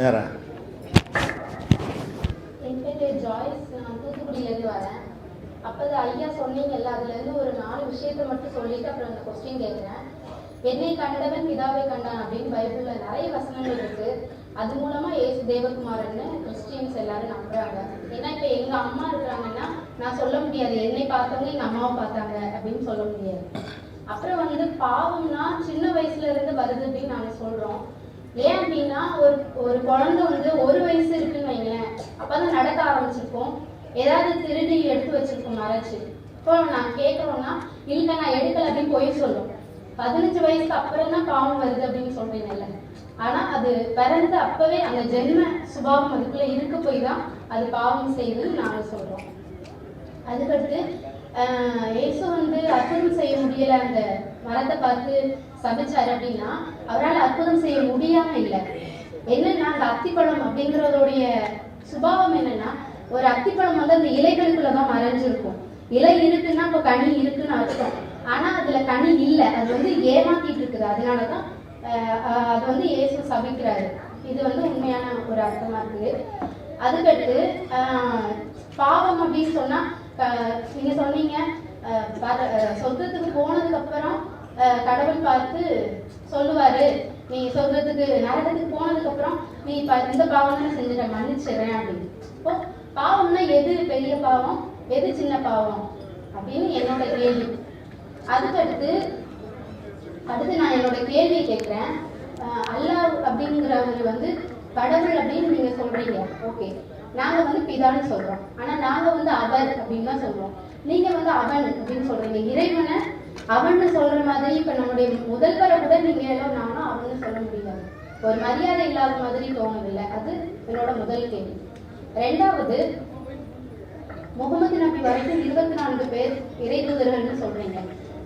யாரா? என் பேர் ஜாய்ஸ், நான் தூத்துக்குடியிலேருந்து வரேன். அப்போ ஐயா சொன்னீங்கல்ல, அதுலேருந்து ஒரு 4 விஷயத்தை மட்டும் சொல்லிட்டு அப்புறம் அந்த கொஸ்டின் கேட்குறேன். என்னை கண்டவன் பிதாவை கண்டான் அப்படின்னு பைபிளில் நிறைய வசனங்கள் இருக்குது. அது மூலமாக ஏசு தேவகுமாரன்னு கிறிஸ்டியன்ஸ் எல்லாரும் நம்புறாங்க. ஏன்னா இப்போ எங்கள் அம்மா இருக்கிறாங்கன்னா நான் சொல்ல முடியாது என்னை பார்த்தவங்க எங்கள் அம்மாவை பார்த்தாங்க அப்படின்னு சொல்ல முடியாது. அப்புறம் வந்து பாவம்னா சின்ன வயசுல இருந்து வருது அப்படின்னு நாங்கள் சொல்கிறோம். ஏன் அப்படின்னா ஒரு குழந்தை வந்து 1 வயசு இருக்குன்னு வைங்களேன், அப்போதான் நடக்க ஆரம்பிச்சிருக்கோம், ஏதாவது திருடி எடுத்து வச்சிருக்கோம் மறைச்சு. இப்போ நான் கேட்குறோன்னா இல்லை நான் எடுக்கலை அப்படின்னு போய் சொல்லும். 15 வயசுக்கு அப்புறம் தான் பாவம் வருது அப்படின்னு சொல்றீங்கல்ல, ஆனா அது பிறந்து அப்பவே அந்த ஜென்ம சுபாவம் அதுக்குள்ள இருக்க போய் தான் அது பாவம் செய்யுதுன்னு நாங்க சொல்றோம். அதுக்கடுத்து இயேசு வந்து அற்புதம் செய்ய முடியல, அந்த மரத்தை பார்த்து சபிச்சாரு அப்படின்னா அவரால் அற்புதம் செய்ய முடியாம இல்லை. என்னன்னா அந்த அத்திப்பழம் அப்படிங்கிறதோடைய சுபாவம் என்னன்னா, ஒரு அத்திப்பழம் வந்து அந்த இலைகளுக்குள்ளதான் மறைஞ்சிருக்கும். இலை இருக்குன்னா இப்போ கனி இருக்குன்னு அர்த்தம். ஆனா அதுல கனி இல்லை, அது வந்து ஏமாத்திட்டு இருக்குது. அதனாலதான் அது வந்து இயேசு சபிக்கிறாரு. இது வந்து உண்மையான ஒரு அர்த்தமா இருக்குது. அதுக்கடுத்து பாவம் அப்படின்னு சொன்னா நீங்க சொன்னீங்க சொர்க்கத்துக்கு போனதுக்கு அப்புறம் கடவுள் பார்த்து சொல்லுவாரு, நீ சொர்க்கத்துக்கு நரகத்துக்கு போனதுக்கு அப்புறம் நீ இந்த பாவம் செஞ்சுட்ட மன்னிச்சிடுறேன் அப்படின்னு. இப்போ பாவம்னா எது பெரிய பாவம், எது சின்ன பாவம் அப்படின்னு என்னோட கேள்வி. அடுத்து நான் என்னோட கேள்வியை கேட்குறேன். அல்லாஹ் அப்படிங்கிறவர் வந்து கடவுள் அப்படின்னு நீங்க சொல்றீங்க, ஓகே. நாங்க வந்து பிதான்னு சொல்றோம், ஆனா நாங்க வந்து அவர் அப்படின்னு தான் சொல்றோம். நீங்க வந்து அவன் அப்படின்னு சொல்றீங்க. இறைவனை அவன்னு சொல்ற மாதிரி இப்ப நம்முடைய முதல்வரை கூட நீங்க நானும் அவன்னு சொல்ல முடியாது, ஒரு மரியாதை இல்லாத மாதிரி தோணவில்லை. அது என்னோட முதல் கேள்வி. 2வது, முகமது நபி வரைக்கும் 24 பேர் இறைதூதர்கள்னு சொல்றீங்க.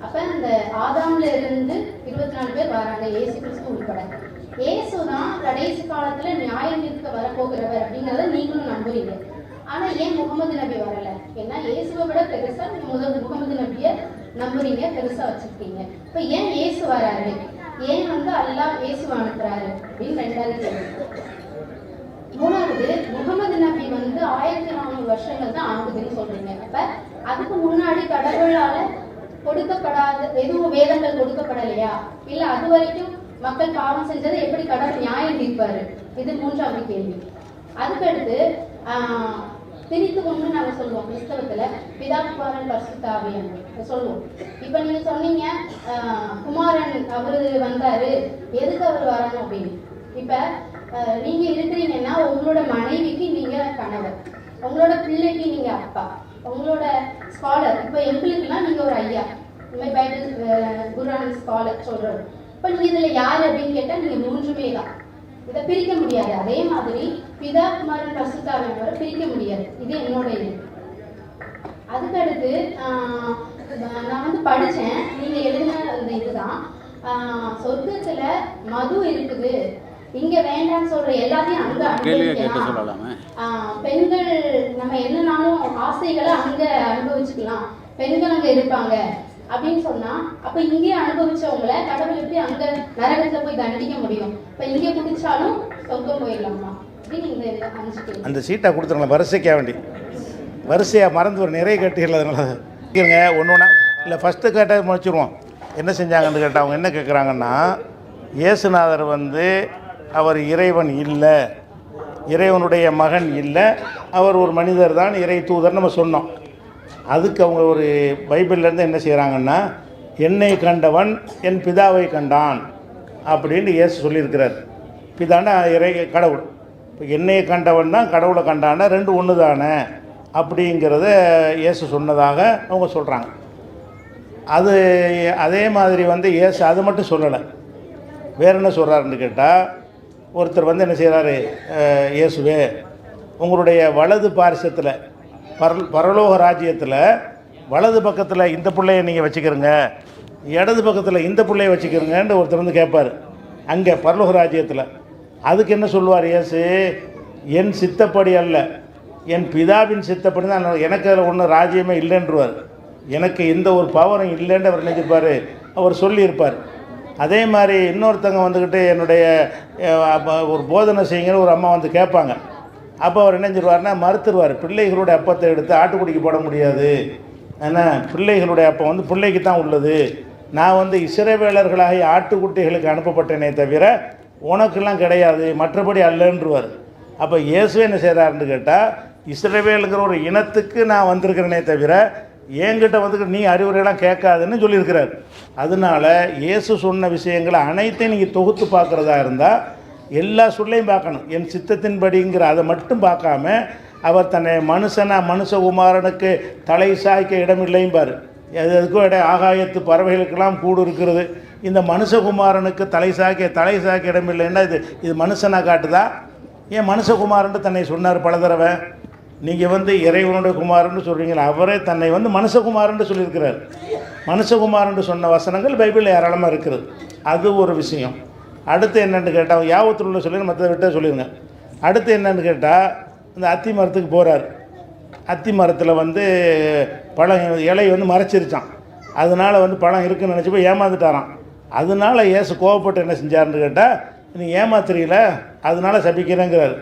அப்ப அந்த ஆதாம்ல இருந்து 24 பேர் வராங்க, இயேசு கிறிஸ்து உட்பட. இயேசு தான் கடைசி காலத்துல நியாயம் தீர்க்க வரப்போகிறவர் அப்படிங்கிறத நீங்களும் நம்புறீங்க. ஆனா ஏன் முகமது நபி வரல? ஏன்னா இயேசுவை விட பெருசா நீங்க முகமது நபியை நம்புறீங்க, பெருசா வச்சிருக்கீங்க. இப்ப ஏன் இயேசு வராரு, ஏன் வந்து அல்லாஹ் இயேசுவை அனுப்புறாரு அப்படின்னு 2வது கேள்வி. 3வது, முகமது நபி வந்து 1400 வருஷங்கள் தான் ஆகுதுன்னு சொல்றீங்க. அப்ப அதுக்கு முன்னாடி கடவுளால கொடுக்கப்படாத எதுவும் வேதங்கள் கொடுக்கப்படலையா? இல்ல அது வரைக்கும் மக்கள் பாவம் செஞ்சதை எப்படி கடவுள் நியாயம் தீர்ப்பாரு? இது 3வது கேள்வி. அதுக்கடுத்து பிரித்து கொண்டு நாங்க சொல்லுவோம் கிறிஸ்தவத்துல பிதா குமாரன் பரிசுத்த ஆவியான் சொல்லுவோம். இப்ப நீங்க சொன்னீங்க குமாரன் அவரு வந்தாரு, எதுக்கு அவர் வரணும் அப்படின்னு. இப்ப நீங்க இருக்கிறீங்கன்னா உங்களோட மனைவிக்கு நீங்க கணவர், உங்களோட பிள்ளைக்கு நீங்க அப்பா, உங்களோட ஸ்காலர். இப்போ எங்களுக்குலாம் நீங்க ஒரு ஐயா, இந்த மாதிரி பைபிள் குரான் ஸ்காலர் சொல்றது. இப்போ நீங்க இதுல யாரு அப்படின்னு கேட்டா நீங்க 3மே தான். இதை பிரிக்க முடியாது. அதே மாதிரி பிதா குமாரன் பரிசுத்தாவியானவரை பிரிக்க முடியாது. இது என்னோட இது. அதுக்கடுத்து நான் வந்து படிச்சேன், நீங்க எழுதின அந்த இதுதான், சொர்க்கத்துல மது இருக்குது, இங்க வேண்டாம்னு சொல்ற எல்லாத்தையும் அங்க அனுபவிக்கலாம். பெண்கள் நம்ம என்னன்னாலும் ஆசைகளை அங்க அனுபவிச்சுக்கலாம், பெண்கள் அங்க இருப்பாங்க அப்படின்னு சொன்னா அப்ப இங்கே அனுபவிச்சவங்களை கடவுள் எப்படி அங்க நரகத்துல போய் தண்டிக்க முடியும்? இப்ப இங்க குடிச்சாலும் சொர்க்கம் போயிடலாமா அப்படின்னு இந்த 5 அந்த சீட்டை கொடுத்துருங்களா வரிசைக்கா வேண்டி வரிசையாக மறந்து ஒரு நிறைய கட்டிகள். அதனால கேளுங்க ஒன்று ஒன்றா. இல்லை ஃபஸ்ட்டு கேட்டால் முடிச்சிடுவோம். என்ன செஞ்சாங்கன்னு கேட்டால் அவங்க என்ன கேட்குறாங்கன்னா, இயேசுநாதர் வந்து அவர் இறைவன் இல்லை, இறைவனுடைய மகன் இல்லை, அவர் ஒரு மனிதர் தான், இறை தூதர் நம்ம சொன்னோம். அதுக்கு அவங்க ஒரு பைபிள்லேருந்து என்ன செய்கிறாங்கன்னா, என்னை கண்டவன் என் பிதாவை கண்டான் அப்படின்னு இயேசு சொல்லியிருக்கிறார். பிதானா இறை கடவுள். இப்போ என்னை கண்டவன் தான் கடவுளை கண்டான, 2 ஒன்று தானே அப்படிங்கிறத இயேசு சொன்னதாக அவங்க சொல்கிறாங்க. அது அதே மாதிரி வந்து இயேசு அது மட்டும் சொல்லலை, வேறு என்ன சொல்கிறாருன்னு கேட்டால், ஒருத்தர் வந்து என்ன செய்கிறாரு, இயேசுவே உங்களுடைய வலது பாரிசத்தில் பரலோக ராஜ்யத்தில் வலது பக்கத்தில் இந்த பிள்ளையை நீங்கள் வச்சுக்கிறங்க, இடது பக்கத்தில் இந்த பிள்ளையை வச்சுக்கிறங்கன்னு ஒருத்தர் வந்து கேட்பார் அங்கே பரலோக ராஜ்யத்தில். அதுக்கு என்ன சொல்லுவார் இயேசு, என் சித்தப்படி அல்ல என் பிதாவின் சித்தப்படி தான், எனக்கு அதில் ஒன்றும் ராஜ்யமே இல்லைன்றவார். எனக்கு எந்த ஒரு பவரும் இல்லைன்னு அவர் நினைச்சிருப்பார், அவர் சொல்லியிருப்பார். அதே மாதிரி இன்னொருத்தங்க வந்துக்கிட்டு என்னுடைய ஒரு போதனை செய்யுங்கிற ஒரு அம்மா வந்து கேட்பாங்க. அப்போ அவர் என்ன சொல்லுவார்னா மறுத்துருவார். பிள்ளைகளுடைய அப்பத்தை எடுத்து ஆட்டுக்குடிக்கு போட முடியாது, ஏன்னா பிள்ளைகளுடைய அப்பம் வந்து பிள்ளைக்கு தான் உள்ளது. நான் வந்து இஸ்ரவேலர்களாகி ஆட்டுக்குட்டிகளுக்கு அனுப்பப்பட்டேனே தவிர உனக்கெல்லாம் கிடையாது, மற்றபடி அல்லன்றுவார். அப்போ இயேசு என்ன செய்கிறாருன்னு கேட்டால், இஸ்ரவேலுங்கிற ஒரு இனத்துக்கு நான் வந்திருக்கிறேனே தவிர என்கிட்ட வந்துக்கிட்டு நீ அறிவுரையெல்லாம் கேட்காதுன்னு சொல்லியிருக்கிறார். அதனால இயேசு சொன்ன விஷயங்களை அனைத்தையும் நீங்கள் தொகுத்து பார்க்குறதா இருந்தால் எல்லா சொல்லையும் பார்க்கணும். என் சித்தத்தின்படிங்கிற அதை மட்டும் பார்க்காம அவர் தன்னை மனுஷகுமாரனுக்கு தலை சாய்க்க இடமில்லையும் பாரு. எதுக்கும் இடம் ஆகாயத்து பறவைகளுக்கெல்லாம் கூடு இருக்கிறது. இந்த மனுஷகுமாரனுக்கு தலை சாய்க்க இடமில்லைன்னா இது மனுஷனாக காட்டுதா? ஏன் மனுஷகுமாரன்ட்டு தன்னை சொன்னார் பல தடவை. நீங்கள் வந்து இறைவனுடைய குமாரன்னு சொல்கிறீங்களா, அவரே தன்னை வந்து மனுஷகுமாரன்ட்டு சொல்லியிருக்கிறார். மனுஷகுமாரன்ட்டு சொன்ன வசனங்கள் பைபிளில் ஏராளமாக இருக்கிறது. அது ஒரு விஷயம். அடுத்து என்னென்னு கேட்டால் யாவத்தில் உள்ள சொல்லி மற்ற விட்ட சொல்லிடுங்க. அடுத்து என்னென்னு கேட்டால் இந்த அத்தி மரத்துக்கு போகிறார். அத்தி மரத்தில் வந்து பழம் இலை வந்து மறைச்சிருச்சான். அதனால் வந்து பழம் இருக்குதுன்னு நினச்சி போய் ஏமாந்துட்டாரான். அதனால இயேசு கோவப்பட்டு என்ன செஞ்சார்னு கேட்டால், நீ ஏமாத்துறீல அதனால சபிக்கிறேங்கிறார்.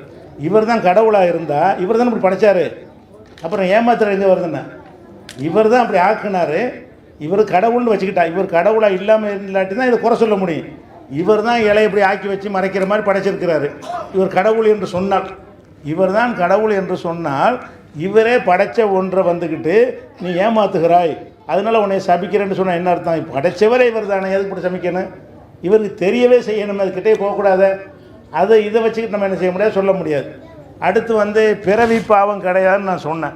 இவர் தான் கடவுளாக இருந்தால் இவர் தான் இப்படி படைச்சார், அப்புறம் ஏமாத்துற எங்கே வருதுன்னா இவர் தான் அப்படி ஆக்குனார். இவர் கடவுள்னு வச்சுக்கிட்டா, இவர் கடவுளாக இல்லாமல் இல்லாட்டி தான் இதை குறை சொல்ல முடியும். இவர் தான் இலையை இப்படி ஆக்கி வச்சு மறைக்கிற மாதிரி படைச்சிருக்கிறாரு. இவர் கடவுள் என்று சொன்னால், இவர் தான் கடவுள் என்று சொன்னால் இவரே படைச்ச ஒன்றை வந்துக்கிட்டு நீ ஏமாத்துகிறாய் அதனால் உன்னை சபிக்கிறேன்னு சொன்னால் என்ன அர்த்தம்? படைச்சவரே இவர் தானே, எதுக்கு இப்படி சபிக்கணும்? இவருக்கு தெரியவே செய்யணும், அதுக்கிட்டே போகக்கூடாது. அதை இதை வச்சுக்கிட்டு நம்ம என்ன செய்ய முடியாது, சொல்ல முடியாது. அடுத்து வந்து பிறவி பாவம் கிடையாதுன்னு நான் சொன்னேன்.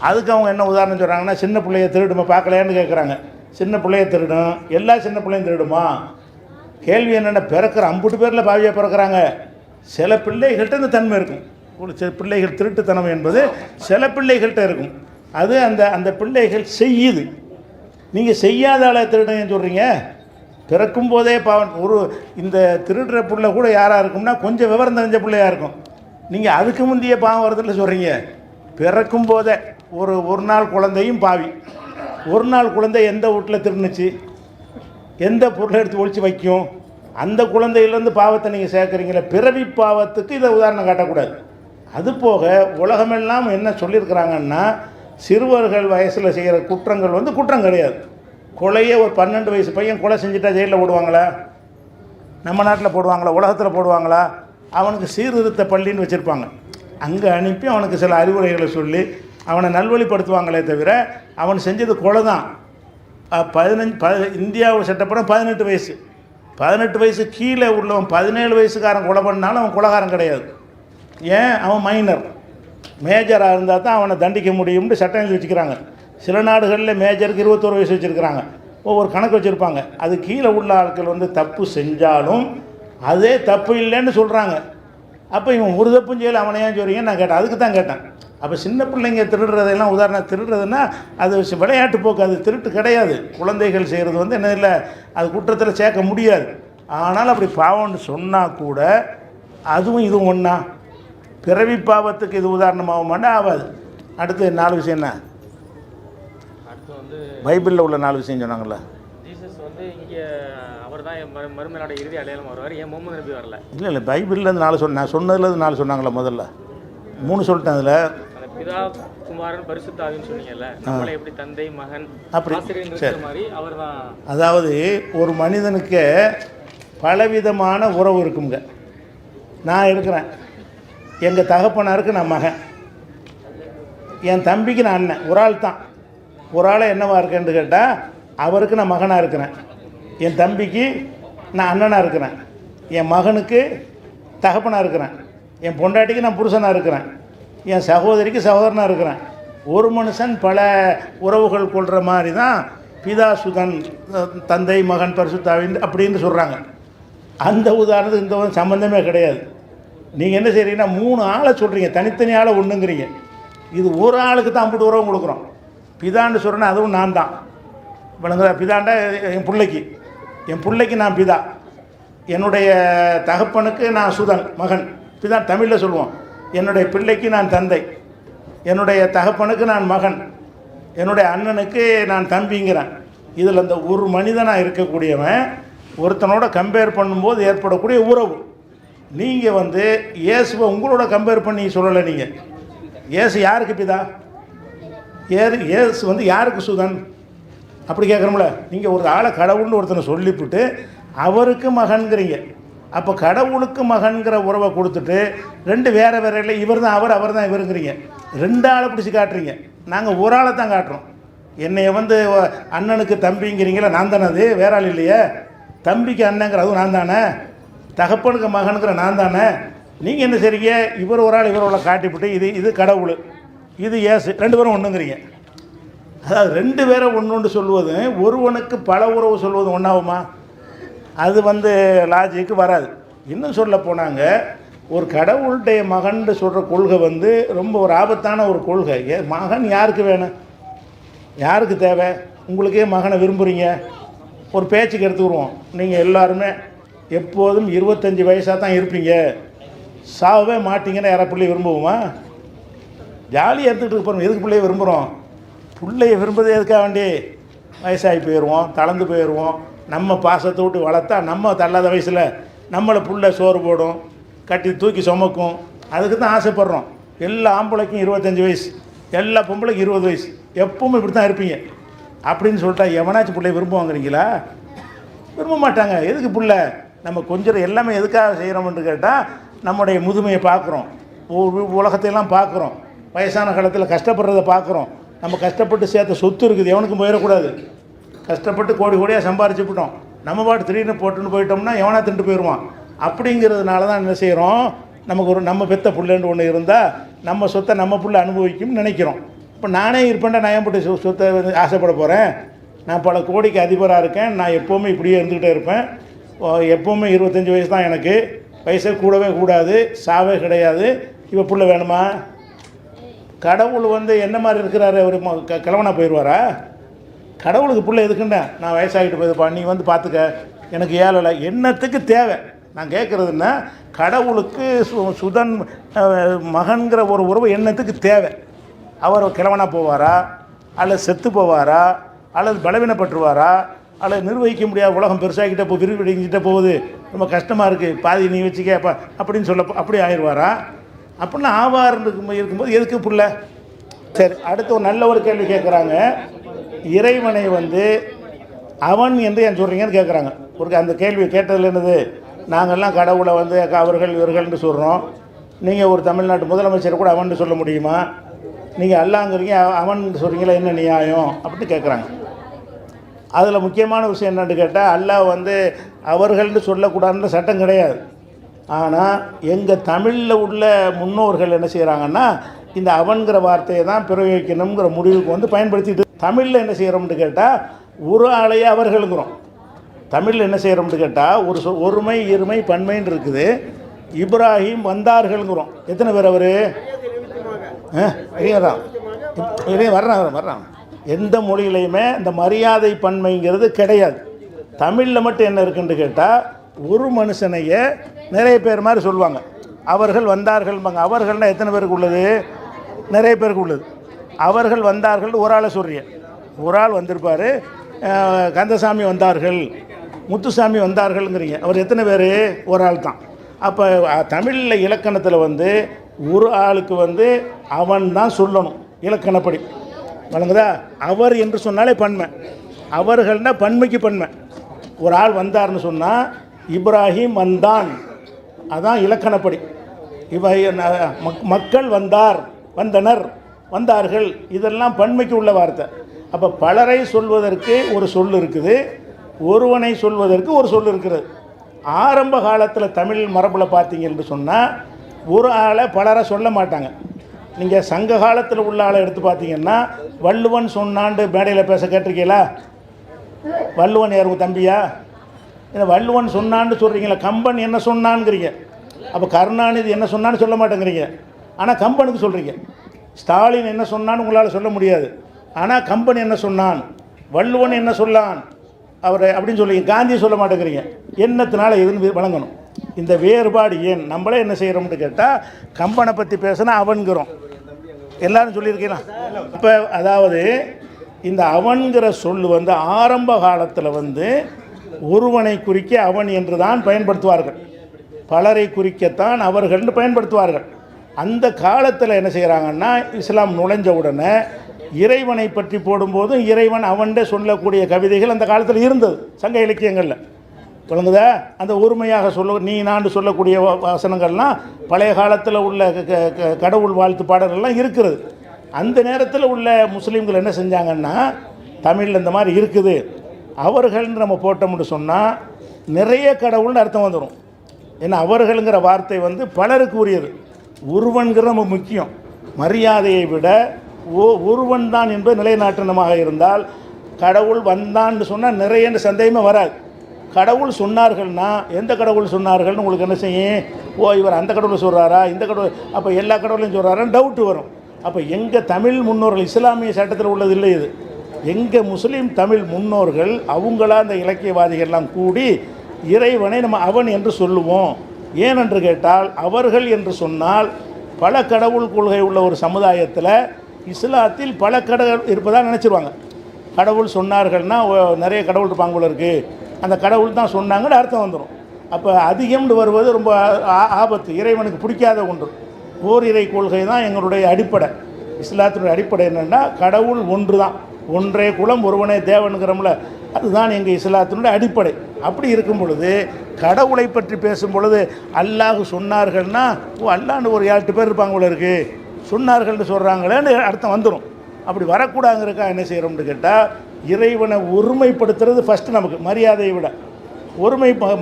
அதுக்கு அவங்க என்ன உதாரணம் சொல்கிறாங்கன்னா, சின்ன பிள்ளைய திருடுமா பார்க்கலையான்னு கேட்குறாங்க. சின்ன பிள்ளைய திருடும், எல்லா சின்ன பிள்ளையும் திருடுமா? கேள்வி என்னென்ன, பிறக்கிற 50 பேரில் பாவியாக பிறக்கிறாங்க. சில பிள்ளைகள்கிட்ட இந்த தன்மை இருக்கும். சில பிள்ளைகள் திருட்டுத்தனம் என்பது சில பிள்ளைகள்கிட்ட இருக்கும். அது அந்த பிள்ளைகள் செய்யுது. நீங்கள் செய்யாத ஆளை திருடுன்னு சொல்கிறீங்க. பிறக்கும் போதே பாவம். இந்த திருடுற பிள்ளை கூட யாராக இருக்கும்னா கொஞ்சம் விவரம் தெரிஞ்ச பிள்ளையாக இருக்கும். நீங்கள் அதுக்கு முந்தைய பாவம் வருதுன்னு சொல்கிறீங்க. பிறக்கும் போதே ஒரு நாள் குழந்தையும் பாவி. ஒரு நாள் குழந்தை எந்த வீட்டில் திருந்துச்சு, எந்த பொருளை எடுத்து ஒழிச்சு வைக்கும், அந்த குழந்தையிலேருந்து பாவத்தை நீங்கள் சேர்க்குறீங்களே. பிறவி பாவத்துக்கு இதை உதாரணம் காட்டக்கூடாது. அதுபோக உலகமெல்லாம் என்ன சொல்லியிருக்கிறாங்கன்னா, சிறுவர்கள் வயசில் செய்கிற குற்றங்கள் வந்து குற்றம் கிடையாது. கொலையே ஒரு 12 வயசு பையன் கொலை செஞ்சுட்டா ஜெயிலில் போடுவாங்களா? நம்ம நாட்டில் போடுவாங்களா? உலகத்தில் போடுவாங்களா? அவனுக்கு சீர்திருத்த பள்ளின்னு வச்சுருப்பாங்க. அங்கே அனுப்பி அவனுக்கு சில அறிவுரைகளை சொல்லி அவனை நல்வழிப்படுத்துவாங்களே தவிர அவன் செஞ்சது கொலை தான். 15 இந்தியாவில் சட்டப்படம் 18 வயசு. 18 வயசு கீழே உள்ளவன் 17 வயசுக்காரன் கொலை பண்ணாலும் அவன் கொலைகாரன் கிடையாது. ஏன்? அவன் மைனர். மேஜராக இருந்தால் தான் அவனை தண்டிக்க முடியும்னு சட்டம் எழுதி வச்சுக்கிறாங்க. சில நாடுகளில் மேஜருக்கு 21 வயசு வச்சுருக்கிறாங்க. ஒவ்வொரு கணக்கு வச்சுருப்பாங்க. அது கீழே உள்ள ஆட்கள் வந்து தப்பு செஞ்சாலும் அதே தப்பு இல்லைன்னு சொல்கிறாங்க. அப்போ இவன் ஒரு தப்பும் செய்யலை, அவனை ஏன் சொல்கிறீங்கன்னு நான் கேட்டேன். அதுக்கு தான் கேட்டேன். அப்போ சின்ன பிள்ளைங்க திருடுறதெல்லாம் உதாரணம், திருடுறதுன்னா அது விளையாட்டு போக்கு, அது திருட்டு கிடையாது. குழந்தைகள் செய்கிறது வந்து என்ன இல்லை, அது குற்றத்தில் சேர்க்க முடியாது. ஆனால் அப்படி பாவம்னு சொன்னால் கூட அதுவும் இதுவும் ஒன்றா? பிறவி பாவத்துக்கு இது உதாரணமாகுமாண்டா ஆகாது. அடுத்து 4 விஷயம் என்ன? அடுத்து வந்து பைபிளில் உள்ள 4 விஷயம் சொன்னாங்கள்ல. ஜீசஸ் வந்து இங்கே அவர் தான் மறுமையோட இறுதி அடையாளம் வருவார், ஏன் முகமது நபி வரல? இல்லை பைபிள்லேருந்து 4 சொன்னேன். சொன்னதுலேருந்து 4 சொன்னாங்களா? முதல்ல 3 சொல்லிட்டேன். அதில் அந்த பிதா குமாரன் பரிசுத்த ஆவின்னு சொன்னீங்கல்ல, நம்மளை எப்படி தந்தை மகன் அப்படி ஆசிரியர் மாதிரி அவர் தான். அதாவது ஒரு மனிதனுக்கு பலவிதமான உறவு இருக்குங்க. நான் இருக்கிறேன், எங்கள் தகப்பனாருக்கு நான் மகன், என் தம்பிக்கு நான் அண்ணன். ஒரு ஆள் தான். ஒரு ஆளை என்னவா இருக்கேன்னு கேட்டால் அவருக்கு நான் மகனாக இருக்கிறேன், என் தம்பிக்கு நான் அண்ணனாக இருக்கிறேன், என் மகனுக்கு தகப்பனாக இருக்கிறேன், என் பொண்டாட்டிக்கு நான் புருஷனாக இருக்கிறேன், என் சகோதரிக்கு சகோதரனாக இருக்கிறேன். ஒரு மனுஷன் பல உறவுகள் கொள்கிற மாதிரி தான் பிதா சுதன் தந்தை மகன் பரிசுத்தாவின் அப்படின்னு சொல்கிறாங்க. அந்த உதாரணத்துக்கு இந்த சம்மந்தமே கிடையாது. நீங்கள் என்ன செய்கிறீங்கன்னா 3 ஆளை சொல்கிறீங்க, தனித்தனி ஆளை ஒன்றுங்கிறீங்க. இது ஒரு ஆளுக்கு தான் அப்படி உறவு கொடுக்குறோம். பிதான்னு சொல்கிறேன்னா அதுவும் நான் தான். விளங்குதா? பிதாண்டா என் பிள்ளைக்கு நான் பிதா, என்னுடைய தகப்பனுக்கு நான் சுதன் மகன். பிதா தமிழில் சொல்லுவோம். என்னுடைய பிள்ளைக்கு நான் தந்தை, என்னுடைய தகப்பனுக்கு நான் மகன், என்னுடைய அண்ணனுக்கு நான் தம்பிங்கிறேன். இதில் அந்த ஒரு மனிதனாக இருக்கக்கூடியவன் ஒருத்தனோட கம்பேர் பண்ணும்போது ஏற்படக்கூடிய உறவு. நீங்கள் வந்து இயேசுவை உங்களோட கம்பேர் பண்ணி சொல்லலை. நீங்கள் இயேசு யாருக்கு பிதா? இயேசு வந்து யாருக்கு சுதன்? அப்படி கேட்குறோம்ல. நீங்கள் ஒரு ஆளை கடவுள்னு ஒருத்தனை சொல்லிவிட்டு அவருக்கு மகன்கிறீங்க. அப்போ கடவுளுக்கு மகன்கிற உறவை கொடுத்துட்டு ரெண்டு வேறு வேறு இல்லை, இவர் தான் அவர் தான் இவருங்கிறீங்க. ரெண்டு ஆளை பிடிச்சி காட்டுறீங்க. நாங்கள் ஒரு ஆளை தான் காட்டுறோம். என்னைய வந்து அண்ணனுக்கு தம்பிங்கிறீங்களா? நான் தானே, அது வேற ஆள் இல்லையே. தம்பிக்கு அண்ணங்கிற அதுவும் நான் தானே, தகப்பனுக்கு மகனுங்கிற நான் தானே. நீங்கள் என்ன செய்றீங்க? இவர் ஒரு ஆள் இவர் ஒரு காட்டிவிட்டு இது கடவுள், இது இயேசு, ரெண்டு பேரும் ஒன்றுங்கிறீங்க. அதாவது ரெண்டு பேரை ஒன்று சொல்லுவது, ஒருவனுக்கு பல உறவு சொல்வது ஒன்றாகுமா? அது வந்து லாஜிக்கு வராது. இன்னும் சொல்ல போனாங்க, ஒரு கடவுளுடைய மகன் சொல்கிற கொள்கை வந்து ரொம்ப ஒரு ஆபத்தான ஒரு கொள்கை. மகன் யாருக்கு வேணும்? யாருக்கு தேவை? உங்களுக்கே மகனை விரும்புகிறீங்க. ஒரு பேச்சுக்கு எடுத்துக்கிடுவோம். நீங்கள் எல்லாருமே எப்போதும் 25 வயசாக தான் இருப்பீங்க, சாவே மாட்டிங்கன்னா யாரை பிள்ளைய விரும்புவோமா? ஜாலியாக எடுத்துக்கிட்டு போகிறோம். எதுக்கு பிள்ளைய விரும்புகிறோம்? பிள்ளைய விரும்புறது எதுக்காக வேண்டி? வயசாகி போயிடுவோம், தளர்ந்து போயிடுவோம். நம்ம பாசத்தை விட்டு வளர்த்தா நம்ம தள்ளாத வயசில் நம்மளை புள்ள சோறு போடும், கட்டி தூக்கி சுமக்கும். அதுக்கு தான் ஆசைப்படுறோம். எல்லா ஆம்பளைக்கும் 25 வயசு, எல்லா பொம்பளைக்கும் 20 வயசு, எப்பவும் இப்படி தான் இருப்பீங்க அப்படின்னு சொல்லிட்டா எவனாச்சும் பிள்ளைய விரும்புவாங்கிறீங்களா? விரும்ப மாட்டாங்க. எதுக்கு பிள்ளை? நம்ம கொஞ்சம் எல்லாமே எதுக்காக செய்கிறோம்னு கேட்டால், நம்முடைய முதுமையை பார்க்குறோம், உலகத்தையெல்லாம் பார்க்குறோம், வயசான காலத்தில் கஷ்டப்படுறதை பார்க்குறோம். நம்ம கஷ்டப்பட்டு சேர்த்த சொத்து இருக்குது, எவனுக்கும் போயிடக்கூடாது. கஷ்டப்பட்டு கோடி கோடியாக சம்பாரிச்சுப்பிட்டோம், நம்ம பாட்டு திடீர்னு போட்டுன்னு போயிட்டோம்னா எவனா திண்டு போயிடுவான். அப்படிங்கிறதுனால தான் என்ன செய்கிறோம், நமக்கு ஒரு நம்ம பெத்த புள்ளன்னு ஒன்று இருந்தால் நம்ம சொத்தை நம்ம புள்ள அனுபவிக்கும்னு நினைக்கிறோம். இப்போ நானே இருப்பேன்டா, நான் ஏன் போட்டு சொத்தை ஆசைப்பட போகிறேன்? நான் பல கோடிக்கு அதிபராக இருக்கேன், நான் எப்போவுமே இப்படியே இருந்துக்கிட்டே இருப்பேன், எப்போவுமே 25 வயசு தான் எனக்கு, வயசே கூடவே கூடாது, சாவே கிடையாது, இப்போ புள்ள வேணுமா? கடவுள் வந்து என்ன மாதிரி இருக்கிறாரு? ஒரு கிழவனா போயிடுவாரா? கடவுளுக்கு பிள்ளை எதுக்குண்டா? நான் வயசாகிட்டு போயிருப்பா, நீ வந்து பார்த்துக்க, எனக்கு ஏழலை என்னத்துக்கு தேவை? நான் கேட்குறதுன்னா, கடவுளுக்கு சுதன் மகன்கிற ஒரு உறவு என்னத்துக்கு தேவை? அவர் கிழவனாக போவாரா, அல்லது செத்து போவாரா, அல்லது பலவீனப்பட்டுருவாரா, அல்லது நிர்வகிக்க முடியாத உலகம் பெருசாகிட்ட விரிவடைஞ்சிட்ட போகுது, ரொம்ப கஷ்டமாக இருக்குது, பாதி நீ வச்சுக்க அப்படின்னு சொல்ல அப்படி ஆயிடுவாரா? அப்படின்னா ஆவார்னு இருக்கும்போது எதுக்கு பிள்ளை? சரி, அடுத்து ஒரு நல்ல ஒரு கேள்வி கேட்குறாங்க. இறைவனை வந்து அவன் என்று ஏன் சொல்கிறீங்கன்னு கேட்குறாங்க. ஒரு அந்த கேள்வி கேட்டதில் என்னது, நாங்கள்லாம் கடவுளை வந்து அவர்கள் இவர்கள்னு சொல்கிறோம், நீங்கள் ஒரு தமிழ்நாட்டு முதலமைச்சரை கூட அவன் சொல்ல முடியுமா? நீங்கள் அல்லாங்கிறீங்க, அவன் சொல்கிறீங்களா, என்ன நியாயம் அப்படின்னு கேட்குறாங்க. அதில் முக்கியமான விஷயம் என்னென்னு கேட்டால், அல்லாஹ் வந்து அவர்கள்னு சொல்லக்கூடாதுன்ற சட்டம் கிடையாது. ஆனால் எங்கள் தமிழில் உள்ள முன்னோர்கள் என்ன செய்கிறாங்கன்னா, இந்த அவன்கிற வார்த்தையை தான் பிரயோகிக்கணுங்கிற முடிவுக்கு வந்து பயன்படுத்திட்டு, தமிழில் என்ன செய்கிறோம்னு கேட்டால் ஒரு ஆளையே அவர்களுங்கிறோம். தமிழில் என்ன செய்கிறோம்னு கேட்டால் ஒருமை இருமை பன்மைன்னு இருக்குது. இப்ராஹிம் வந்தார்கள்ங்கிறோம். எத்தனை பேர் அவர்? வர்றான். எந்த மொழியிலையுமே இந்த மரியாதை பன்மைங்கிறது கிடையாது. தமிழில் மட்டும் என்ன இருக்குன்னு கேட்டால், ஒரு மனுஷனையே நிறைய பேர் மாதிரி சொல்லுவாங்க. அவர்கள் வந்தார்கள்பாங்க. அவர்கள்னால் எத்தனை பேருக்கு உள்ளது? நிறைய பேருக்கு உள்ளது. அவர்கள் வந்தார்கள் ஒரு ஆளை சொல்கிறீங்க. ஒரு ஆள் வந்திருப்பார், கந்தசாமி வந்தார்கள், முத்துசாமி வந்தார்கள்ங்கிறீங்க. அவர் எத்தனை பேர்? ஒரு ஆள் தான். அப்போ தமிழில் இலக்கணத்தில் வந்து ஒரு ஆளுக்கு வந்து அவன் தான் சொல்லணும் இலக்கணப்படி, வழங்குதா? அவர் என்று சொன்னாலே பன்மை, அவர்கள்னால் பன்மைக்கு பன்மை. ஒரு ஆள் வந்தார்னு சொன்னால் இப்ராஹிம் வந்தான், அதான் இலக்கணப்படி. மக்கள் வந்தார், வந்தனர், வந்தார்கள், இதெல்லாம் பன்மைக்கு உள்ள வார்த்தை. அப்போ பலரை சொல்வதற்கு ஒரு சொல் இருக்குது, ஒருவனை சொல்வதற்கு ஒரு சொல் இருக்கிறது. ஆரம்ப காலத்தில் தமிழ் மரபில் பார்த்தீங்கன்னு சொன்னால் ஒரு ஆளை பலரை சொல்ல மாட்டாங்க. நீங்கள் சங்க காலத்தில் உள்ள ஆளை எடுத்து பார்த்தீங்கன்னா, வள்ளுவன் சொன்னாண்டு மேடையில் பேச கேட்டிருக்கீங்களா? வள்ளுவன் யாரும் தம்பியா? ஏன்னா வள்ளுவன் சொன்னான்னு சொல்கிறீங்களா? கம்பன் என்ன சொன்னான்ங்கிறீங்க. அப்போ கருணாநிதி என்ன சொன்னான்னு சொல்ல மாட்டேங்கிறீங்க, ஆனால் கம்பனுக்கு சொல்கிறீங்க. ஸ்டாலின் என்ன சொன்னான்னு உங்களால் சொல்ல முடியாது, ஆனால் கம்பன் என்ன சொன்னான், வள்ளுவன் என்ன சொல்லான் அவர் அப்படின்னு சொல்லிங்க. காந்தியை சொல்ல மாட்டேங்கிறீங்க. என்னத்தினால எதுன்னு வழங்கணும். இந்த வேறுபாடு ஏன்? நம்மளே என்ன செய்கிறோம்னு கேட்டால், கம்பனை பற்றி பேசினா அவன்கிறோம், எல்லாரும் சொல்லியிருக்கீங்களா? இப்போ அதாவது இந்த அவன்கிற சொல் வந்து ஆரம்ப காலத்தில் வந்து ஒருவனை குறிக்க அவன் என்று தான் பயன்படுத்துவார்கள், பலரை குறிக்கத்தான் அவர்கள்னு பயன்படுத்துவார்கள். அந்த காலத்தில் என்ன செய்கிறாங்கன்னா, இஸ்லாம் நுழைஞ்ச உடனே இறைவனை பற்றி போடும்போதும் இறைவன் அவன்கிட்ட சொல்லக்கூடிய கவிதைகள் அந்த காலத்தில் இருந்தது சங்க இலக்கியங்களில். விளங்குதா? அந்த ஒருமையாக நீ நான் சொல்லக்கூடிய வசனங்கள்லாம் பழைய காலத்தில் உள்ள கடவுள் வாழ்த்து பாடல்கள்லாம் இருக்கிறது. அந்த நேரத்தில் உள்ள முஸ்லீம்கள் என்ன செஞ்சாங்கன்னா, தமிழில் இந்த மாதிரி இருக்குது அவர்கள்னு நம்ம போட்டோம்னு சொன்னால் நிறைய கடவுள்னு அர்த்தம் வந்துடும். ஏன்னா அவர்களுங்கிற வார்த்தை வந்து பலருக்கு உரியது. ஒருவன்கிற நம்ம முக்கியம். மரியாதையை விட ஒருவன் தான் என்பது நிலைநாட்டணமாக இருந்தால் கடவுள் வந்தான்னு சொன்னால் நிறைய சந்தேகமே வராது. கடவுள் சொன்னார்கள்னா எந்த கடவுள் சொன்னார்கள்னு உங்களுக்கு என்ன செய்யும்? இவர் அந்த கடவுளை சொல்கிறாரா, இந்த கடவுள், அப்போ எல்லா கடவுளையும் சொல்கிறாரான்னு டவுட்டு வரும். அப்போ எங்கள் தமிழ் முன்னோர்கள், இஸ்லாமிய சட்டத்தில் உள்ளது இல்லை இது, எங்கள் முஸ்லீம் தமிழ் முன்னோர்கள் அவங்களா அந்த இலக்கியவாதிகள்லாம் கூடி இறைவனை நம்ம அவன் என்று சொல்லுவோம். ஏனென்று கேட்டால் அவர்கள் என்று சொன்னால் பல கடவுள் கொள்கை உள்ள ஒரு சமுதாயத்தில் இஸ்லாத்தில் பல கடவுள் இருப்பதாக நினச்சிருவாங்க. கடவுள் சொன்னார்கள்னா நிறைய கடவுள் இருப்பாங்க போல இருக்குது, அந்த கடவுள் தான் சொன்னாங்கன்னு அர்த்தம் வந்துடும். அப்போ அதிகம்னு வருவது ரொம்ப ஆபத்து, இறைவனுக்கு பிடிக்காத ஒன்று. ஓரிரை கொள்கை தான் எங்களுடைய அடிப்படை. இஸ்லாத்தினுடைய அடிப்படை என்னென்னா கடவுள் ஒன்று தான், ஒன்றே குலம் ஒருவனே தேவனுங்கிறோம்ல, அதுதான் எங்கள் இஸ்லாத்தினுடைய அடிப்படை. அப்படி இருக்கும் பொழுது கடவுளை பற்றி பேசும் பொழுது அல்லாஹ் சொன்னார்கள்னா அல்லான்னு ஒரு 7-8 பேர் இருப்பாங்க போல இருக்குது, சொன்னார்கள்னு சொல்கிறாங்களேன்னு அர்த்தம் வந்துடும். அப்படி வரக்கூடாதுங்கிறக்கா என்ன செய்கிறோம்னு கேட்டால் இறைவனை ஒருமைப்படுத்துறது ஃபஸ்ட்டு. நமக்கு மரியாதையை விட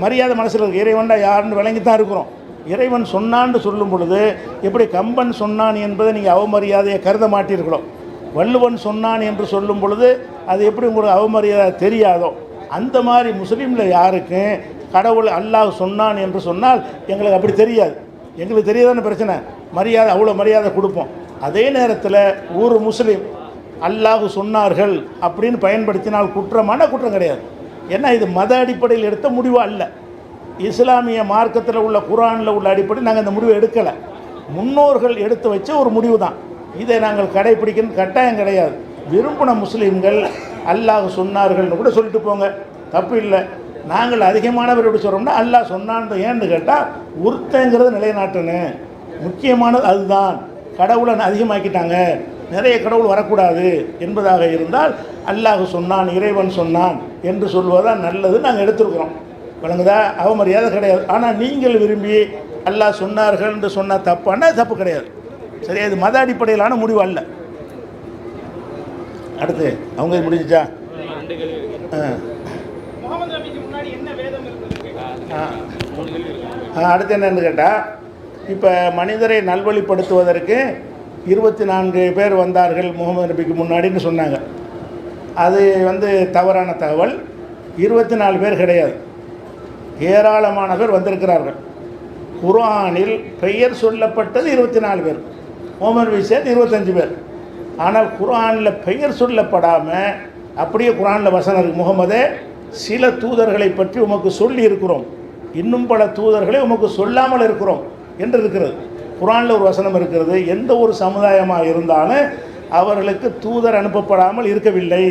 மரியாதை மனசில் இருக்குது. இறைவன்டா யாருன்னு விளங்கித்தான் இருக்கிறோம். இறைவன் சொன்னான்னு சொல்லும் பொழுது எப்படி கம்பன் சொன்னான் என்பதை நீங்கள் அவமரியாதையை கருத மாட்டீர்களோ, வள்ளுவன் சொன்னான் என்று சொல்லும் பொழுது அது எப்படி உங்களுக்கு அவமரியாதை தெரியாதோ, அந்த மாதிரி முஸ்லீமில் யாருக்கும் கடவுள் அல்லாஹ் சொன்னான் என்று சொன்னால் எங்களுக்கு அப்படி தெரியாது. எங்களுக்கு தெரியாதான பிரச்சனை, மரியாதை அவ்வளோ மரியாதை கொடுப்போம். அதே நேரத்தில் ஒரு முஸ்லீம் அல்லாஹ் சொன்னார்கள் அப்படின்னு பயன்படுத்தினால் குற்றம் கிடையாது. ஏன்னா இது மத அடிப்படையில் எடுத்த முடிவு அல்ல. இஸ்லாமிய மார்க்கத்தில் உள்ள குர்ஆனில் உள்ள அடிப்படையில் நாங்கள் இந்த முடிவை எடுக்கலை, முன்னோர்கள் எடுத்து வச்ச ஒரு முடிவு தான். இதை நாங்கள் கடைப்பிடிக்கணும் கட்டாயம் கிடையாது. விரும்பின முஸ்லீம்கள் அல்லாஹ் சொன்னார்கள்னு கூட சொல்லிட்டு போங்க, தப்பு இல்லை. நாங்கள் அதிகமானவர் எப்படி சொல்கிறோம்னா அல்லாஹ் சொன்னான்னு. ஏன்னு கேட்டால் உருத்தங்கிறது நிலைநாட்டணும், முக்கியமானது அதுதான். கடவுளை அதிகமாக்கிட்டாங்க, நிறைய கடவுள் வரக்கூடாது என்பதாக இருந்தால் அல்லாஹ் சொன்னான், இறைவன் சொன்னான் என்று சொல்வதுதான் நல்லது. நாங்கள் எடுத்துருக்குறோம், வழங்குதா? அவமரியாதை கிடையாது. ஆனால் நீங்கள் விரும்பி அல்லாஹ் சொன்னார்கள் என்று சொன்னால் தப்பானா தப்பு கிடையாது. சரியா? இது மத அடிப்படையிலான முடிவு அல்ல. அடுத்து அவங்க முடிஞ்சிச்சா? அடுத்து என்னன்னு கேட்டால், இப்போ மனிதரை நல்வழிப்படுத்துவதற்கு 24 பேர் வந்தார்கள் முகமது நபிக்கு முன்னாடின்னு சொன்னாங்க. அது தவறான தகவல். 24 பேர் கிடையாது, ஏராளமான பேர் வந்திருக்கிறார்கள். குர்ஆனில் பெயர் சொல்லப்பட்டது 24 பேர், முகமது நபி சேர்த்து 25 பேர். ஆனால் குர்ஆனில் பெயர் சொல்லப்படாமல் அப்படியே குர்ஆனில் வசனம் இருக்குது, முகமதே சில தூதர்களை பற்றி உமக்கு சொல்லி இருக்கிறோம், இன்னும் பல தூதர்களை உமக்கு சொல்லாமல் இருக்கிறோம் என்று இருக்கிறது. குர்ஆனில் ஒரு வசனம் இருக்கிறது, எந்த ஒரு சமுதாயமாக இருந்தாலும் அவர்களுக்கு தூதர் அனுப்பப்படாமல் இருக்கவில்லை.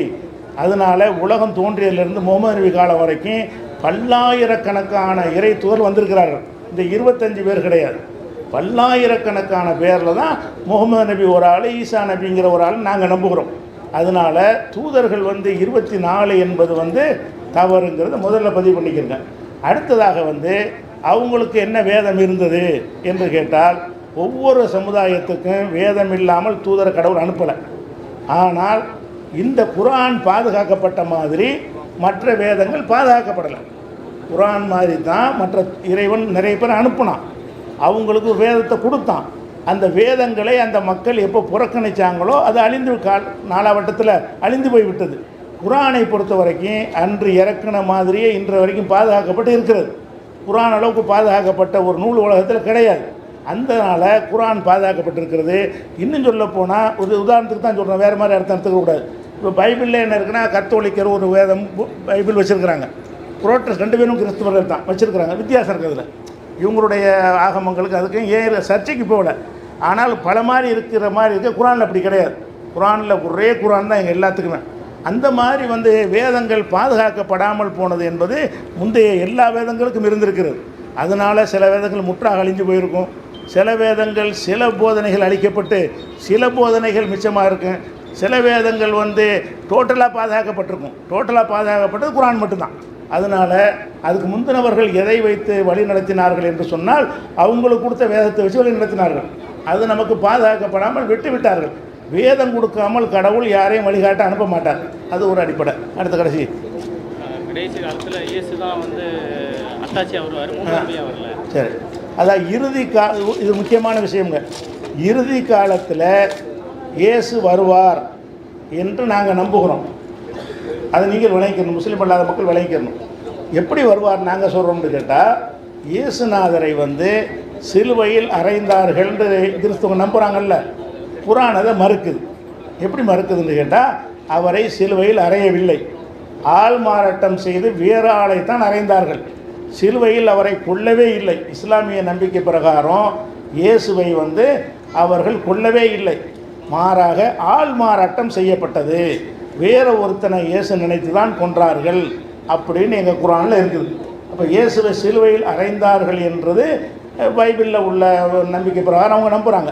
அதனால் உலகம் தோன்றியதிலிருந்து முகமது நபி காலம் வரைக்கும் பல்லாயிரக்கணக்கான இறை தூதர் வந்திருக்கிறார்கள். இந்த 25 பேர் கிடையாது, பல்லாயிரக்கணக்கான பேரில் தான் முகமது நபி ஒரு ஆள், ஈசா நபிங்கிற ஒரு ஆள் நாங்கள் நம்புகிறோம். அதனால் தூதர்கள் 24 என்பது தவறுங்கிறத முதல்ல பதிவு பண்ணிக்கிறங்க. அடுத்ததாக அவங்களுக்கு என்ன வேதம் இருந்தது என்று கேட்டால், ஒவ்வொரு சமுதாயத்துக்கும் வேதம் இல்லாமல் தூதர கடவுள் அனுப்பலை. ஆனால் இந்த குர்ஆன் பாதுகாக்கப்பட்ட மாதிரி மற்ற வேதங்கள் பாதுகாக்கப்படலை. குர்ஆன் மாதிரி தான் மற்ற இறைவன் நிறைய பேர் அனுப்புனான், அவங்களுக்கு ஒரு வேதத்தை கொடுத்தான். அந்த வேதங்களை அந்த மக்கள் எப்போ புறக்கணித்தாங்களோ அது அழிந்து நாலாவட்டத்தில் அழிந்து போய்விட்டது. குர்ஆனை பொறுத்த வரைக்கும் அன்று இறக்குன மாதிரியே இன்று வரைக்கும் பாதுகாக்கப்பட்டு இருக்கிறது. குர்ஆன் அளவுக்கு பாதுகாக்கப்பட்ட ஒரு நூல் உலகத்தில் கிடையாது. அதனால் குர்ஆன் பாதுகாக்கப்பட்டிருக்கிறது. இன்னும் சொல்ல போனால் ஒரு உதாரணத்துக்கு தான் சொல்கிறேன், வேறு மாதிரி அர்த்தம் எடுத்துக்கக்கூடாது. இப்போ பைபிளில் என்ன இருக்குன்னா, கத்தோலிக்கர் ஒரு வேதம் பைபிள் வச்சுருக்கிறாங்க, புரோட்டஸ்ட் 2 பேரும் கிறிஸ்துவர்கள் தான் வச்சுருக்கிறாங்க. வித்தியாசம் இருக்கிறதுல இவங்களுடைய ஆகமங்களுக்கு அதுக்கும் ஏன் சர்ச்சைக்கு போகல. ஆனால் பல மாதிரி இருக்கிற மாதிரி இருக்க குர்ஆனில் அப்படி கிடையாது. குர்ஆனில் ஒரே குர்ஆன் தான் எங்கள் எல்லாத்துக்குமே. அந்த மாதிரி வந்து வேதங்கள் பாதுகாக்கப்படாமல் போனது என்பது முந்தைய எல்லா வேதங்களுக்கும் இருந்திருக்கிறது. அதனால் சில வேதங்கள் முற்றாக அழிஞ்சு போயிருக்கும், சில வேதங்கள் சில போதனைகள் அழிக்கப்பட்டு சில போதனைகள் மிச்சமாக இருக்கும், சில வேதங்கள் வந்து டோட்டலாக பாதுகாக்கப்பட்டிருக்கும். டோட்டலாக பாதுகாக்கப்பட்டது குர்ஆன் மட்டும்தான். அதனால் அதுக்கு முந்தினவர்கள் எதை வைத்து வழி நடத்தினார்கள் என்று சொன்னால் அவங்களுக்கு கொடுத்த வேதத்தை வச்சு வழி நடத்தினார்கள். அது நமக்கு பாதுகாக்கப்படாமல் விட்டு விட்டார்கள். வேதம் கொடுக்காமல் கடவுள் யாரையும் வழிகாட்ட அனுப்ப மாட்டார். அது ஒரு அடிப்படை. அடுத்த கடைசி காலத்தில் இயேசு தான் வந்து அத்தாட்சியாக வருவார், வரல. சரி, அதான் இது முக்கியமான விஷயங்க. இறுதி காலத்தில் இயேசு வருவார் என்று நாங்கள் நம்புகிறோம். அதை நீங்கள் விளங்கிக்கணும், முஸ்லீம் அல்லாத மக்கள் விளங்கிக்கணும். எப்படி வருவார் நாங்கள் சொல்கிறோம்னு கேட்டால், இயேசுநாதரை வந்து சிலுவையில் அறைந்தார்கள் என்று கிறிஸ்தவங்க நம்புகிறாங்கல்ல, குர்ஆன் அதை மறுக்குது. எப்படி மறுக்குதுன்னு கேட்டால், அவரை சிலுவையில் அறையவில்லை, ஆள் மாறாட்டம் செய்து வேறு ஆளைத்தான் அறைந்தார்கள். சிலுவையில் அவரை கொல்லவே இல்லை. இஸ்லாமிய நம்பிக்கை பிரகாரம் இயேசுவை வந்து அவர்கள் கொல்லவே இல்லை, மாறாக ஆள் மாறாட்டம் செய்யப்பட்டது, வேறு ஒருத்தனை இயேசு நினைத்து தான் கொன்றார்கள் அப்படின்னு எங்கள் குர்ஆனில் இருக்குது. அப்போ இயேசுவை சிலுவையில் அறைந்தார்கள் என்றது பைபிளில் உள்ள நம்பிக்கை பிரகாரம் அவங்க நம்புகிறாங்க.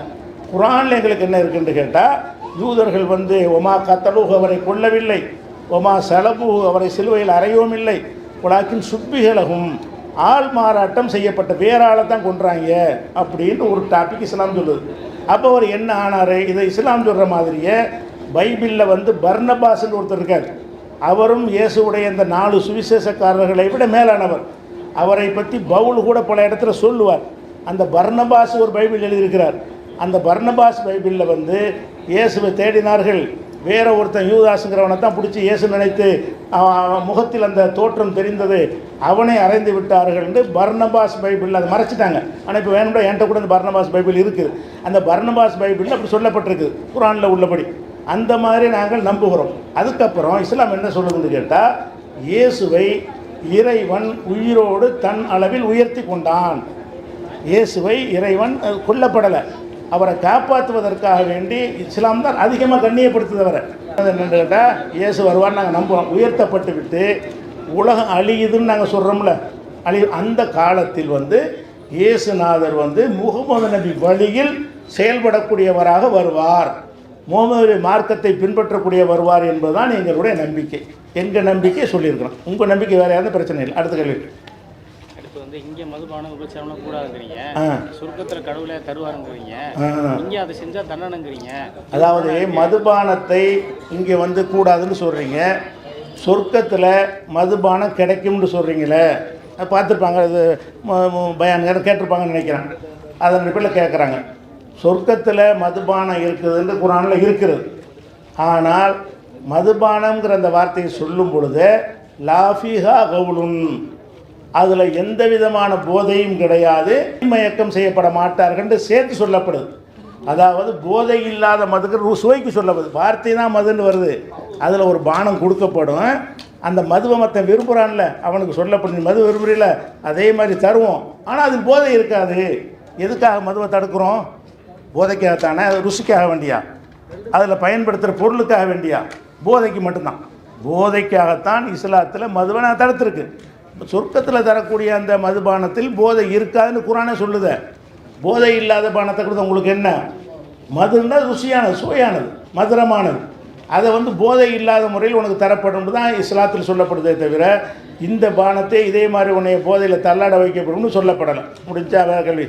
குர்ஆனில் எங்களுக்கு என்ன இருக்குன்னு கேட்டால், யூதர்கள் வந்து ஒமா கத்தலூ அவரை கொல்லவில்லை, ஒமா சலபு அவரை சிலுவையில் அறையவும் இல்லை, உலாக்கின் சுப்பிகளகும் ஆள் மாறாட்டம் செய்யப்பட்ட வேற ஆளை தான் கொன்றாங்க அப்படின்னு ஒரு டாபிக் இஸ்லாம் சொல்லுது. அப்போ அவர் என்ன ஆனார்? இதை இஸ்லாம் சொல்கிற மாதிரியே பைபிளில் வந்து பர்னபாஸ்ன்னு ஒருத்தர் இருக்கார். அவரும் இயேசுடைய இந்த 4 சுவிசேஷக்காரர்களை விட மேலானவர். அவரை பற்றி பவுல் கூட பல இடத்துல சொல்லுவார். அந்த பர்னபாஸ் ஒரு பைபிள் எழுதியிருக்கிறார். அந்த பர்னபாஸ் பைபிளில் வந்து இயேசுவை தேடினார்கள், வேற ஒருத்தன் யூதாஸுங்கிறவனை தான் பிடிச்சி இயேசு நினைத்து முகத்தில் அந்த தோற்றம் தெரிந்தது, அவனை அறைந்து விட்டார்கள் என்று பர்னபாஸ் பைபிளில் அதை மறைச்சிட்டாங்க. ஆனால் இப்போ வேணும்னா என்கிட்ட கூட அந்த பர்னபாஸ் பைபிள் இருக்குது. அந்த பர்னபாஸ் பைபிளில் அப்படி சொல்லப்பட்டிருக்குது குர்ஆனில் உள்ளபடி. அந்த மாதிரி நாங்கள் நம்புகிறோம். அதுக்கப்புறம் இஸ்லாம் என்ன சொல்லுதுன்னு கேட்டால், இயேசுவை இறைவன் உயிரோடு தன் அளவில் உயர்த்தி கொண்டான். இயேசுவை இறைவன் கொல்லப்படலை, அவரை காப்பாற்றுவதற்காக வேண்டி இஸ்லாம் தான் அதிகமாக கண்ணியப்படுத்துதவரை. என்னென்னு கேட்டால், இயேசு வருவான்னு நாங்கள் நம்புகிறோம். உயர்த்தப்பட்டு விட்டு உலகம் அழியுதுன்னு நாங்கள் சொல்கிறோம்ல, அந்த காலத்தில் வந்து இயேசுநாதர் வந்து முகமது நபி வழியில் செயல்படக்கூடியவராக வருவார், முகமது மார்க்கத்தை பின்பற்றக்கூடிய வருவார் என்பதுதான் எங்களுடைய நம்பிக்கை. எங்கள் நம்பிக்கை சொல்லியிருக்கிறோம். உங்கள் நம்பிக்கை வேறு யாரும் பிரச்சனை இல்லை. அடுத்த கேள்வி. அடுத்து வந்து இங்கே மதுபானம் உபச்சாரம் கூடாதுங்கிறீங்க, சொர்க்கத்தில் கடவுளே தருவாருங்கிறீங்க, இங்கே அதை செஞ்சால் தண்டனைங்கிறீங்க. அதாவது மதுபானத்தை இங்கே வந்து கூடாதுன்னு சொல்கிறீங்க, சொர்க்கத்தில் மதுபானம் கிடைக்கும்னு சொல்கிறீங்களே, பார்த்துருப்பாங்க, இது பயான் கேட்டிருப்பாங்கன்னு நினைக்கிறேன். அதன் அடிப்படையில் கேட்குறாங்க. சொர்க்கத்தில் மதுபானம் இருக்குதுன்னு குர்ஆனில் இருக்கிறது. ஆனால் மதுபானம்ங்கிற அந்த வார்த்தையை சொல்லும் பொழுது லாஃபிஹா கவுலுன், அதில் எந்த விதமான போதையும் கிடையாது, மயக்கம் செய்யப்பட மாட்டார்கள் சேர்த்து சொல்லப்படுது. அதாவது போதை இல்லாத மதுக்கு சுவைக்கு சொல்லப்படுது. வார்த்தை தான் மதுன்னு வருது, அதில் ஒரு பானம் கொடுக்கப்படும். அந்த மதுவை மற்ற விரும்புகிறான்ல அவனுக்கு சொல்லப்படும், மது விரும்புகிறீல அதே மாதிரி தருவோம், ஆனால் அதில் போதை இருக்காது. எதுக்காக மதுவை தடுக்கிறோம்? போதைக்காகத்தானே, அது ருசிக்காக வேண்டியா, அதில் பயன்படுத்துகிற பொருளுக்காக வேண்டியா? போதைக்கு மட்டும்தான். போதைக்காகத்தான் இஸ்லாத்தில் மதுவை நான் தடுத்துருக்கு. சொர்க்கத்தில் தரக்கூடிய அந்த மதுபானத்தில் போதை இருக்காதுன்னு குர்ஆனே சொல்லுது. போதை இல்லாத பானத்தை கொடுத்து உங்களுக்கு என்ன? மதுன்னா ருசியானது, சுவையானது, மதுரமானது. அதை வந்து போதை இல்லாத முறையில் உனக்கு தரப்படும் தான் இஸ்லாத்தில் சொல்லப்படுதே தவிர, இந்த பானத்தை இதே மாதிரி உன்னை போதையில் தள்ளாட வைக்கப்படும்னு சொல்லப்படலை. முடிஞ்சா வேறு கேள்வி.